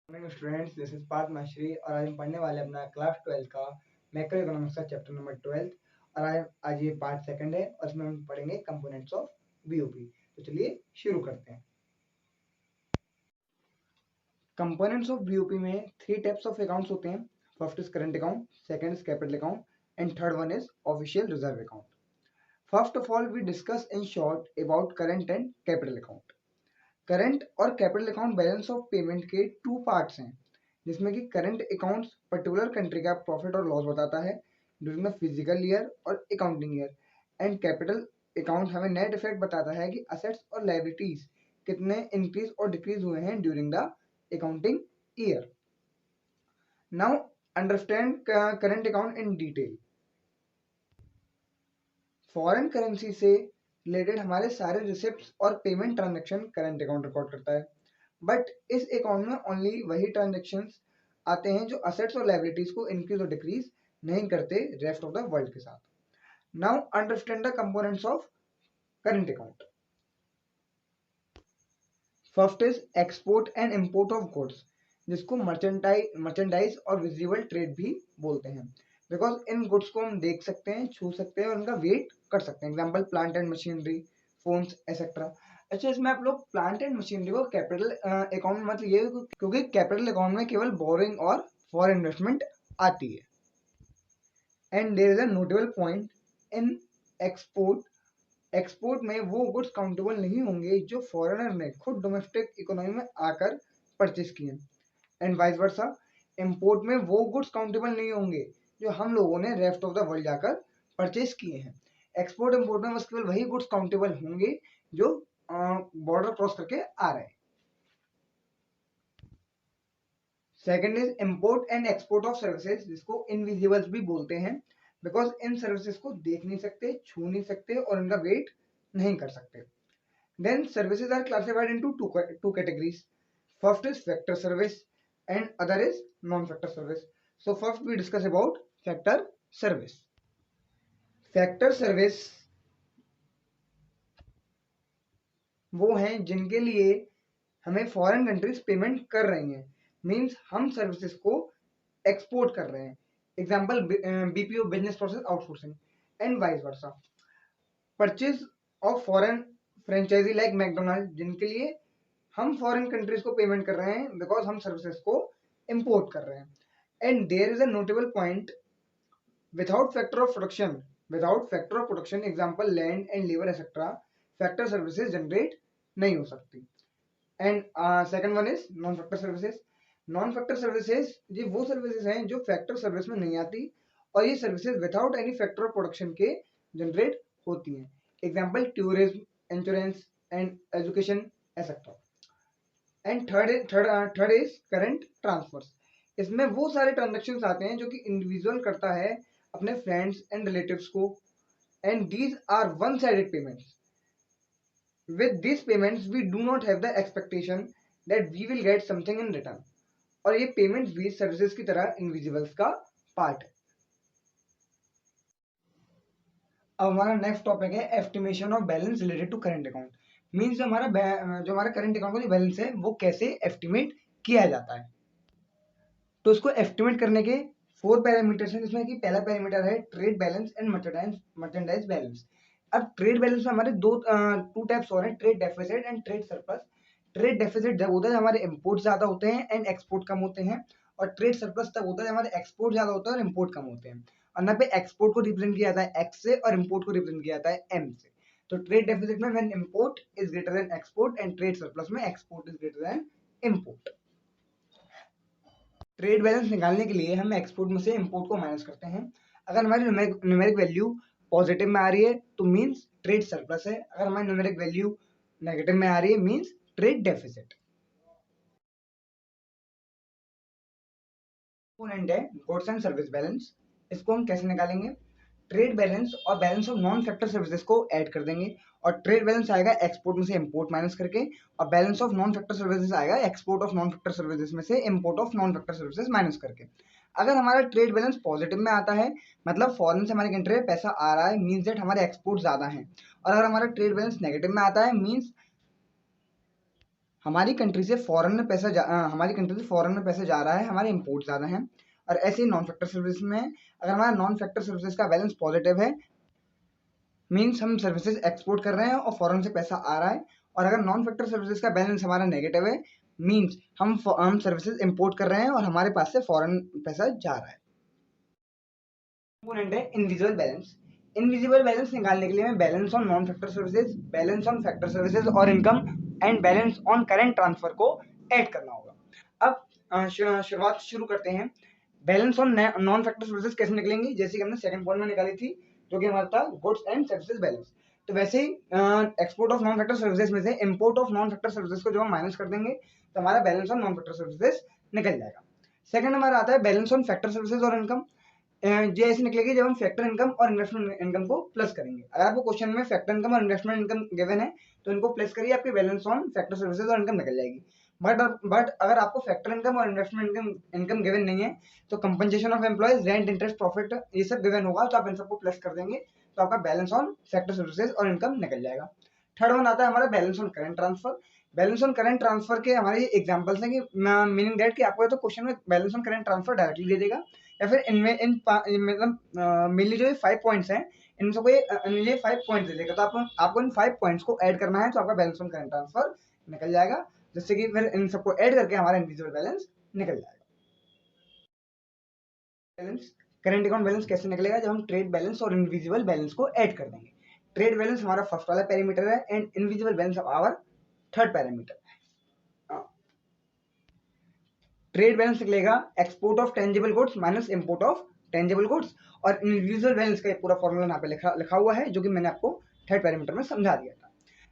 Morning students, this is Parth Mashri और आज हम पढ़ने वाले अपना क्लास 12 का मैक्रो इकोनॉमिक्स का चैप्टर नंबर 12 और आज ये पार्ट सेकंड है और इसमें हम पढ़ेंगे कंपोनेंट्स ऑफ बीओपी। तो चलिए शुरू करते हैं। कंपोनेंट्स ऑफ बीओपी में 3 टाइप्स ऑफ अकाउंट्स होते हैं। First is current account, second is capital account and third one is official reserve account. First of all we discuss in short about current and capital account. Current और capital account balance of payment के 2 parts हैं, जिसमें कि current accounts particular country का profit और loss बताता है during the physical year और accounting year, and capital account हमें नेट इफेक्ट बताता है कि असेट्स और लायबिलिटीज कितने इंक्रीज और डिक्रीज हुए हैं during the accounting year. Now understand current account in detail. Foreign currency से रिलेटेड हमारे सारे रिसिप्ट्स और payment transaction current account record करता है, बट इस अकाउंट में ओनली वही ट्रांजैक्शंस आते हैं जो असेट्स और लायबिलिटीज को इंक्रीज और डिक्रीज नहीं करते रेस्ट ऑफ द वर्ल्ड के साथ। Now understand the components of current account. First is export and import of goods, जिसको मर्चेंडाइज और विजिबल ट्रेड भी बोलते हैं, बिकॉज इन गुड्स को हम देख सकते हैं, छू सकते हैं और उनका वेट कर सकते हैं। Example plant and machinery, phones etcetera. अच्छा, इसमें आप लोग प्लांट एंड मशीनरी को कैपिटल अकाउंट में मतलब ये, क्योंकि कैपिटल अकाउंट में केवल बोरिंग और फॉर इन्वेस्टमेंट आती है। And there is a notable point in export में वो गुड्स काउंटेबल नहीं होंगे जो फॉरेनर ने खुद डोमेस्टिक इकोनॉमी में आकर परचेज किए, एंड वाइस वर्सा इंपोर्ट में वो गुड्स काउंटेबल नहीं होंगे जो हम लोगों ने रेस्ट ऑफ द वर्ल्ड जाकर परचेज किए हैं। एक्सपोर्ट इंपोर्ट में बस केवल वही गुड्स काउंटेबल होंगे जो बॉर्डर क्रॉस करके आ रहे हैं। Second is import and export of services, जिसको इनविजिबल्स भी बोलते हैं, बिकॉज इन सर्विसेज को देख नहीं सकते, छू नहीं सकते और इनका वेट नहीं कर सकते। Then services are classified into two categories. First is factor service and other is non-factor service. So first we discuss about factor service. Factor service वो हैं जिनके लिए हमें फॉरेन कंट्रीज पेमेंट कर रही हैं, मींस हम सर्विसेज को एक्सपोर्ट कर रहे हैं। Example BPO, business process outsourcing, and vice versa. Purchase of foreign franchisee like McDonald, जिनके लिए हम फॉरेन कंट्रीज को पेमेंट कर रहे हैं बिकॉज हम सर्विसेज को इंपोर्ट कर रहे हैं। And there is a notable point, without factor of production example land and labour etcetera, factor services generate नहीं हो सकती। And second one is non factor services. Non factor services ये वो सर्विसेज हैं जो फैक्टर सर्विस में नहीं आती और ये services without any factor of production के जनरेट होती हैं। Example tourism, insurance and education etcetera. And third is current transfers. इसमें वो सारे ट्रांजेक्शन्स आते हैं जो कि इंडिविजुअल करता है अपने फ्रेंड्स एंड रिलेटिव्स को, and these are one sided payments. With this payments we do not have the expectation that we will get something in return, और ये पेमेंट्स भी सर्विसेज की तरह इनविजिबल्स का पार्ट है। अब हमारा नेक्स्ट टॉपिक है estimation of balance related to current account. Means जो हमारा करंट अकाउंट का जो बैलेंस है वो कैसे एस्टिमेट किया जाता है। तो इसको एस्टिमेट करने के 4 पैरामीटर्स हैं, जिसमें कि पहला पैरामीटर है trade balance and merchandise balance. अब ट्रेड बैलेंस में हमारे टू टाइप्स और हैं, trade deficit and trade surplus. Trade deficit जब होता है हमारे इंपोर्ट ज्यादा होते हैं एंड एक्सपोर्ट कम होते हैं, और ट्रेड सरप्लस तब होता है हमारे एक्सपोर्ट ज्यादा होता है और इंपोर्ट कम होते हैं। और यहाँ पे एक्सपोर्ट को रिप्रेजेंट किया जाता है एक्स से और इंपोर्ट को रिप्रेजेंट किया जाता है एम से। तो ट्रेड डेफिसिट में when import is greater than export, and trade surplus में export is greater than import. Trade balance निकालने के लिए हम एक्सपोर्ट में से इंपोर्ट को माइनस करते हैं। अगर हमारी न्यूमेरिक वैल्यू पॉजिटिव में आ रही है तो मींस ट्रेड सरप्लस है, अगर हमारी न्यूमेरिक वैल्यू नेगेटिव में आ रही है मींस ट्रेड डेफिसिट। कंपोनेंट है गुड्स एंड सर्विस बैलेंस। इसको हम कैसे निकालेंगे? ट्रेड बैलेंस और balance of non factor services को ऐड कर देंगे, और ट्रेड बैलेंस आएगा एक्सपोर्ट में से इंपोर्ट माइनस करके, और balance of non factor services आएगा export of non factor services में से import of non factor services minus करके। अगर हमारा ट्रेड बैलेंस पॉजिटिव में आता है, मतलब फॉरेन से हमारे कंट्री में पैसा आ रहा है, मींस दैट हमारे एक्सपोर्ट ज्यादा हैं। और अगर हमारा ट्रेड बैलेंस नेगेटिव में आता है, मींस हमारी कंट्री से फॉरेन में पैसा जा रहा है, हमारे इंपोर्ट ज़्यादा हैं। और ऐसे ही नॉन फैक्टर सर्विस में अगर हमारा नॉन फैक्टर सर्विसेज का बैलेंस पॉजिटिव है, मीन्स हम सर्विसेज एक्सपोर्ट कर रहे हैं और फॉरेन से पैसा आ रहा है। और अगर नॉन फैक्टर सर्विसेज का बैलेंस हमारा नेगेटिव है, मीन्स हम सर्विसेज इंपोर्ट कर रहे हैं और हमारे पास से फॉरेन पैसा जा रहा है। कंपोनेंट है इनविजिबल बैलेंस। इनविजिबल बैलेंस निकालने के लिए हमें balance on non factor services, balance on factor services और income and balance on current transfer को ऐड करना होगा। अब शुरुआत शुरू करते हैं। Balance on non factor services कैसे निकलेंगी, जैसे कि हमने सेकंड पॉइंट में निकाली थी, जो कि हमारा था गुड्स एंड सर्विसेज बैलेंस। तो वैसे ही export of non factor services में से import of non factor services को जब हम माइनस कर देंगे तो हमारा balance on non factor services निकल जाएगा। सेकंड हमारा आता है बैलेंस ऑन फैक्टर सर्विसेज और इनकम। ये ऐसे निकलेगी जब हम फैक्टर इनकम और इन्वेस्टमेंट इनकम को प्लस करेंगे। अगर आपको क्वेश्चन में फैक्टर इनकम और इन्वेस्टमेंट इनकम गिवन है तो इनको प्लस करिए, आपकी बैलेंस ऑन फैक्टर सर्विसेज और इनकम निकल जाएगी। बट अगर आपको फैक्टर इनकम और इन्वेस्टमेंट इनकम गिवन नहीं है तो compensation of employees, rent, interest, profit ये सब गिवन होगा, तो आप इन सबको प्लस कर देंगे तो आपका बैलेंस ऑन फैक्टर सर्विसेज और इनकम निकल जाएगा। थर्ड वन आता है हमारा balance on current transfer. Balance on current transfer के हमारे एग्जांपल्स हैं कि मीनिंग दैट कि आपको या तो क्वेश्चन में balance on current transfer directly दे देगा या फिर इनमें मतलब मेनली जो ये 5 पॉइंट्स हैं इनमें से कोई ये 5 पॉइंट्स दे देगा, तो आपको इन 5 पॉइंट्स को ऐड करना है तो आपका बैलेंस ऑन करंट ट्रांसफर निकल जाएगा, जिससे कि फिर इन सबको ऐड करके हमारा इनविजिबल बैलेंस निकल जाएगा। बैलेंस करंट अकाउंट बैलेंस कैसे निकलेगा, जब हम ट्रेड बैलेंस और इनविजिबल बैलेंस को ऐड कर देंगे। ट्रेड बैलेंस हमारा फर्स्ट वाला पैरामीटर है and invisible balance our third parameter. Trade balance निकलेगा export of tangible goods minus import of tangible goods, और इनविजिबल बैलेंस का पूरा फॉर्मूला यहाँ पे लिखा हुआ है, जो कि मैंने आपको थर्ड पैरामीटर में समझा दिया था।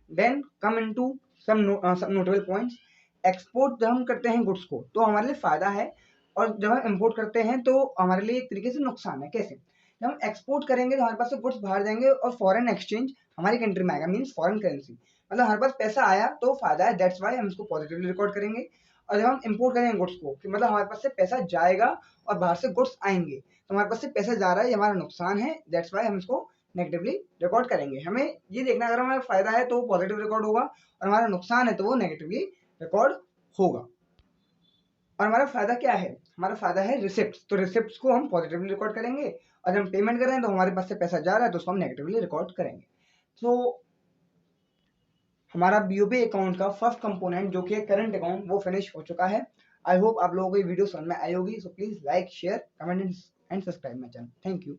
Then come into some notable points. Export जब हम करते हैं गुड्स को तो हमारे लिए फायदा है, और जब हम इंपोर्ट करते हैं तो हमारे लिए एक तरीके से नुकसान है। कैसे? जब हम एक्सपोर्ट करेंगे तो हमारे पास से गुड्स बाहर जाएंगे और फॉरेन एक्सचेंज हमारी कंट्री में आएगा, मीन्स फॉरेन करेंसी, मतलब हमारे पास पैसा आया तो फायदा है, दैट्स वाई हम इसको पॉजिटिवली रिकॉर्ड करेंगे। और जब हम इंपोर्ट करेंगे गुड्स को कि मतलब हमारे पास से पैसा जाएगा और बाहर से गुड्स आएंगे तो हमारे पास से पैसा जा रहा है, ये हमारा नुकसान है, दैट्स वाई हम इसको नेगेटिवली रिकॉर्ड करेंगे। हमें ये देखना अगर हमारा फायदा है तो वो पॉजिटिव रिकॉर्ड होगा और हमारा नुकसान है तो वो नेगेटिवली रिकॉर्ड होगा। और हमारा फायदा क्या है? हमारा फायदा है रिसिप्ट, तो रिसिप्ट को हम पॉजिटिवली रिकॉर्ड करेंगे और जब हम पेमेंट कर रहे हैं तो हमारे पास से पैसा जा रहा है तो उसको हम नेगेटिवली रिकॉर्ड करेंगे। तो हमारा बीओबी अकाउंट का फर्स्ट कंपोनेंट जो कि करंट अकाउंट वो फिनिश हो चुका है। आई होप आप लोगों को ये वीडियो समझ में आई होगी। So please like, share, comment and subscribe my channel. Thank you.